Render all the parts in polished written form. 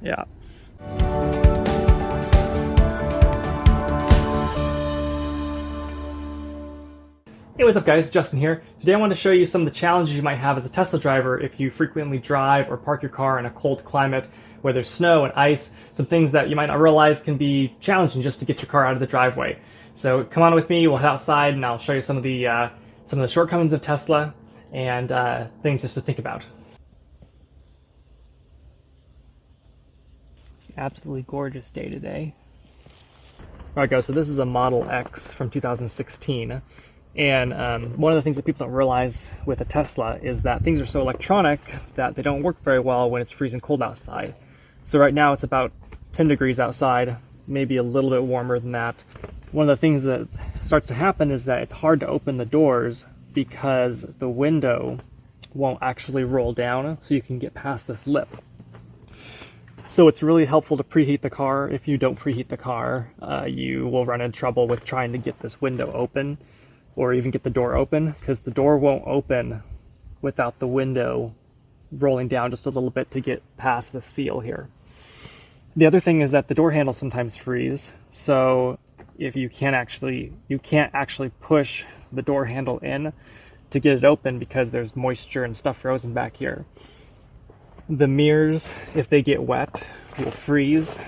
Yeah. Hey, what's up guys, Justin here. Today I want to show you some of the challenges you might have as a Tesla driver if you frequently drive or park your car in a cold climate where there's snow and ice, some things that you might not realize can be challenging just to get your car out of the driveway. So come on with me, we'll head outside and I'll show you some of the shortcomings of Tesla and things just to think about. It's an absolutely gorgeous day today. Alright guys, so this is a Model X from 2016. And one of the things that people don't realize with a Tesla is that things are so electronic that they don't work very well when it's freezing cold outside. So right now it's about 10 degrees outside, maybe a little bit warmer than that. One of the things that starts to happen is that it's hard to open the doors because the window won't actually roll down so you can get past this lip. So it's really helpful to preheat the car. If you don't preheat the car, you will run into trouble with trying to get this window open, or even get the door open, because the door won't open without the window rolling down just a little bit to get past the seal here. The other thing is that the door handles sometimes freeze, so if you can't actually push the door handle in to get it open because there's moisture and stuff frozen back here. The mirrors, if they get wet, will freeze.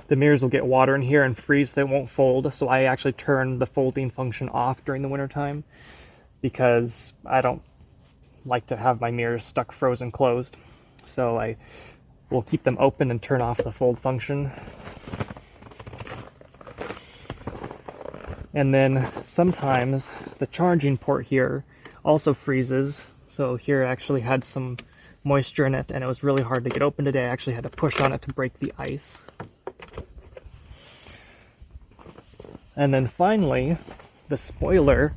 The mirrors will get water in here and freeze, so they won't fold. So I actually turn the folding function off during the wintertime because I don't like to have my mirrors stuck frozen closed. So I will keep them open and turn off the fold function. And then sometimes the charging port here also freezes. So here it actually had some moisture in it and it was really hard to get open today. I actually had to push on it to break the ice. And then finally, the spoiler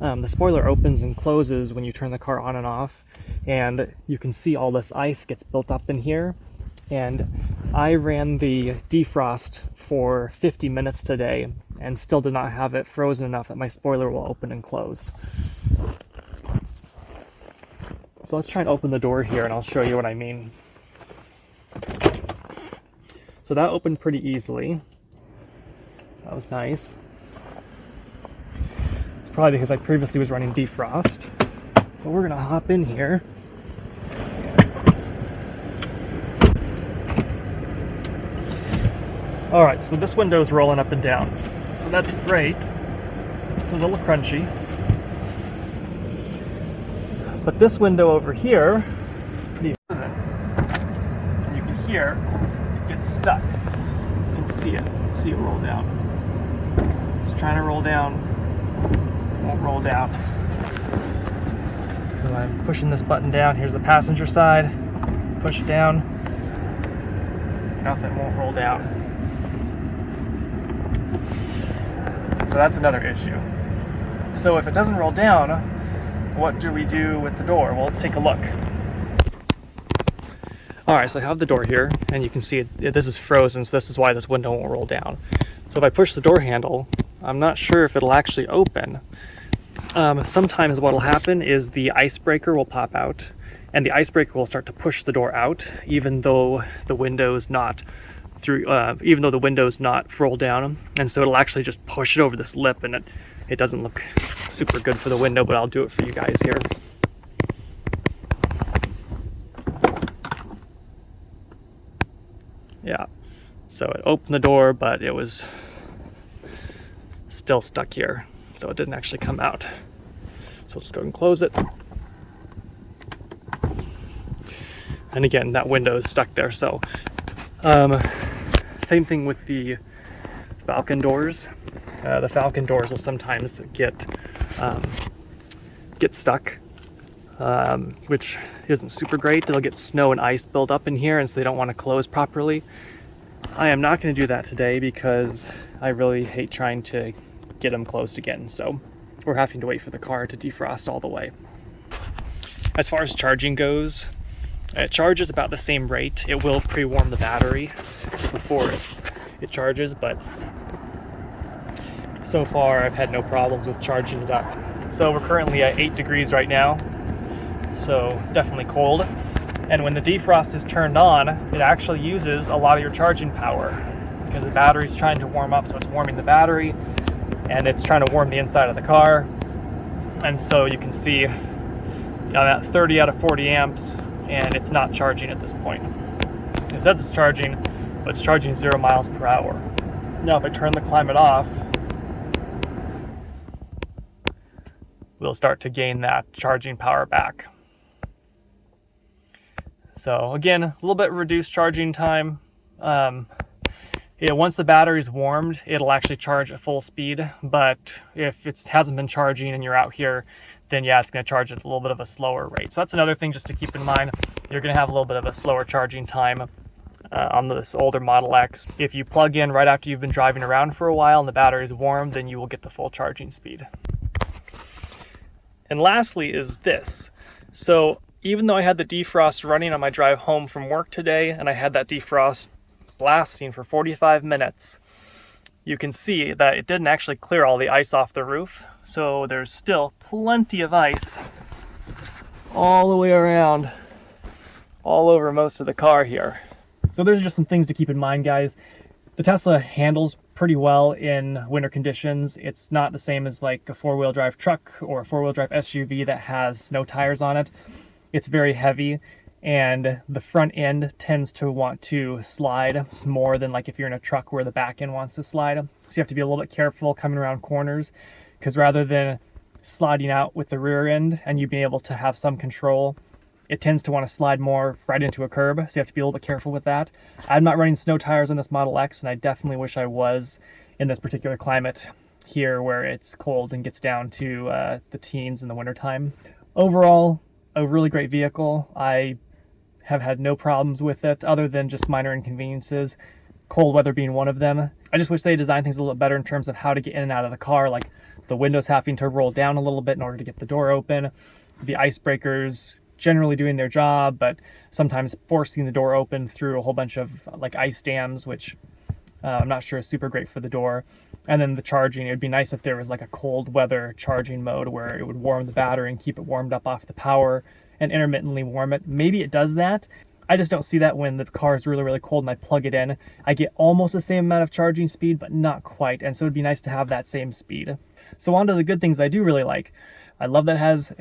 opens and closes when you turn the car on and off, and you can see all this ice gets built up in here. And I ran the defrost for 50 minutes today and still did not have it frozen enough that my spoiler will open and close. So let's try and open the door here and I'll show you what I mean. So that opened pretty easily. That was nice. It's probably because I previously was running defrost. But we're gonna hop in here. Alright, so this window's rolling up and down. So that's great. It's a little crunchy. But this window over here is pretty frozen. And you can hear it gets stuck. You can see it roll down. Just trying to roll down, won't roll down. So I'm pushing this button down. Here's the passenger side. Push it down. Nothing, won't roll down. So that's another issue. So if it doesn't roll down, what do we do with the door? Well, let's take a look. Alright, so I have the door here, and you can see this is frozen, so this is why this window won't roll down. So if I push the door handle, I'm not sure if it'll actually open. Sometimes what will happen is the icebreaker will pop out, and the icebreaker will start to push the door out, even though the window's not rolled down, and so it'll actually just push it over this lip, and it doesn't look super good for the window, but I'll do it for you guys here. Yeah, so it opened the door, but it was still stuck here, so it didn't actually come out. So we'll just go and close it. And again, that window is stuck there, so same thing with the Falcon doors. The Falcon doors will sometimes get stuck, which isn't super great. It'll get snow and ice built up in here, and so they don't want to close properly. I am not going to do that today because I really hate trying to get them closed again, so we're having to wait for the car to defrost all the way. As far as charging goes, it charges about the same rate. It will pre-warm the battery before it charges, but so far I've had no problems with charging it up. So we're currently at 8 degrees right now, so definitely cold. And when the defrost is turned on, it actually uses a lot of your charging power because the battery's trying to warm up, so it's warming the battery and it's trying to warm the inside of the car. And so you can see I'm at 30 out of 40 amps and it's not charging at this point. It says it's charging, but it's charging 0 miles per hour. Now if I turn the climate off, we'll start to gain that charging power back. So again, a little bit reduced charging time. Once the battery's warmed, it'll actually charge at full speed, but if it hasn't been charging and you're out here, then yeah, it's going to charge at a little bit of a slower rate. So that's another thing just to keep in mind. You're going to have a little bit of a slower charging time on this older Model X. If you plug in right after you've been driving around for a while and the battery is warm, then you will get the full charging speed. And lastly is this. So even though I had the defrost running on my drive home from work today, and I had that defrost lasting for 45 minutes, you can see that it didn't actually clear all the ice off the roof. So there's still plenty of ice all the way around, all over most of the car here. So there's just some things to keep in mind, guys. The Tesla handles pretty well in winter conditions. It's not the same as like a four-wheel drive truck or a four-wheel drive SUV that has snow tires on it. It's very heavy, and the front end tends to want to slide more than like if you're in a truck where the back end wants to slide. So you have to be a little bit careful coming around corners, because rather than sliding out with the rear end and you being able to have some control, it tends to want to slide more right into a curb. So you have to be a little bit careful with that. I'm not running snow tires on this Model X, and I definitely wish I was in this particular climate here where it's cold and gets down to the teens in the wintertime. Overall, a really great vehicle. I have had no problems with it other than just minor inconveniences, cold weather being one of them. I just wish they designed things a little bit better in terms of how to get in and out of the car, like the windows having to roll down a little bit in order to get the door open, the ice breakers generally doing their job, but sometimes forcing the door open through a whole bunch of like ice dams, which I'm not sure is super great for the door. And then the charging, it would be nice if there was like a cold weather charging mode where it would warm the battery and keep it warmed up off the power and intermittently warm it. Maybe it does that. I just don't see that when the car is really, really cold and I plug it in. I get almost the same amount of charging speed, but not quite. And so it'd be nice to have that same speed. So on to the good things I do really like. I love that it has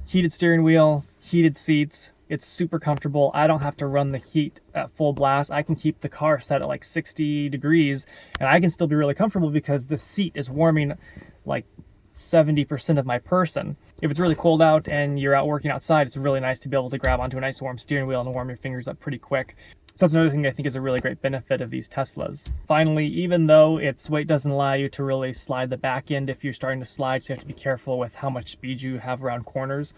heated steering wheel, heated seats. It's super comfortable. I don't have to run the heat at full blast. I can keep the car set at like 60 degrees and I can still be really comfortable because the seat is warming like 70% of my person. If it's really cold out and you're out working outside, it's really nice to be able to grab onto a nice warm steering wheel and warm your fingers up pretty quick. So that's another thing I think is a really great benefit of these Teslas. Finally, even though its weight doesn't allow you to really slide the back end if you're starting to slide, so you have to be careful with how much speed you have around corners,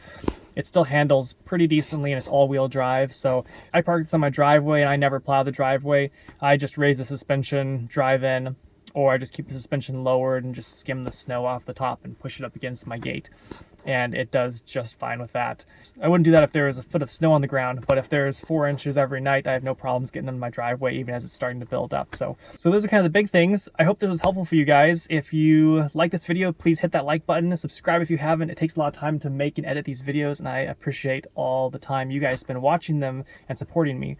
it still handles pretty decently and it's all-wheel drive. So I park this on my driveway and I never plow the driveway. I just raise the suspension, drive in, or I just keep the suspension lowered and just skim the snow off the top and push it up against my gate. And it does just fine with that. I wouldn't do that if there was a foot of snow on the ground, but if there's 4 inches every night, I have no problems getting in my driveway even as it's starting to build up. So those are kind of the big things. I hope this was helpful for you guys. If you like this video, please hit that like button, subscribe if you haven't. It takes a lot of time to make and edit these videos, and I appreciate all the time you guys spend watching them and supporting me.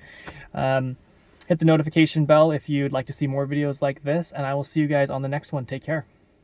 Hit the notification bell if you'd like to see more videos like this, and I will see you guys on the next one. Take care.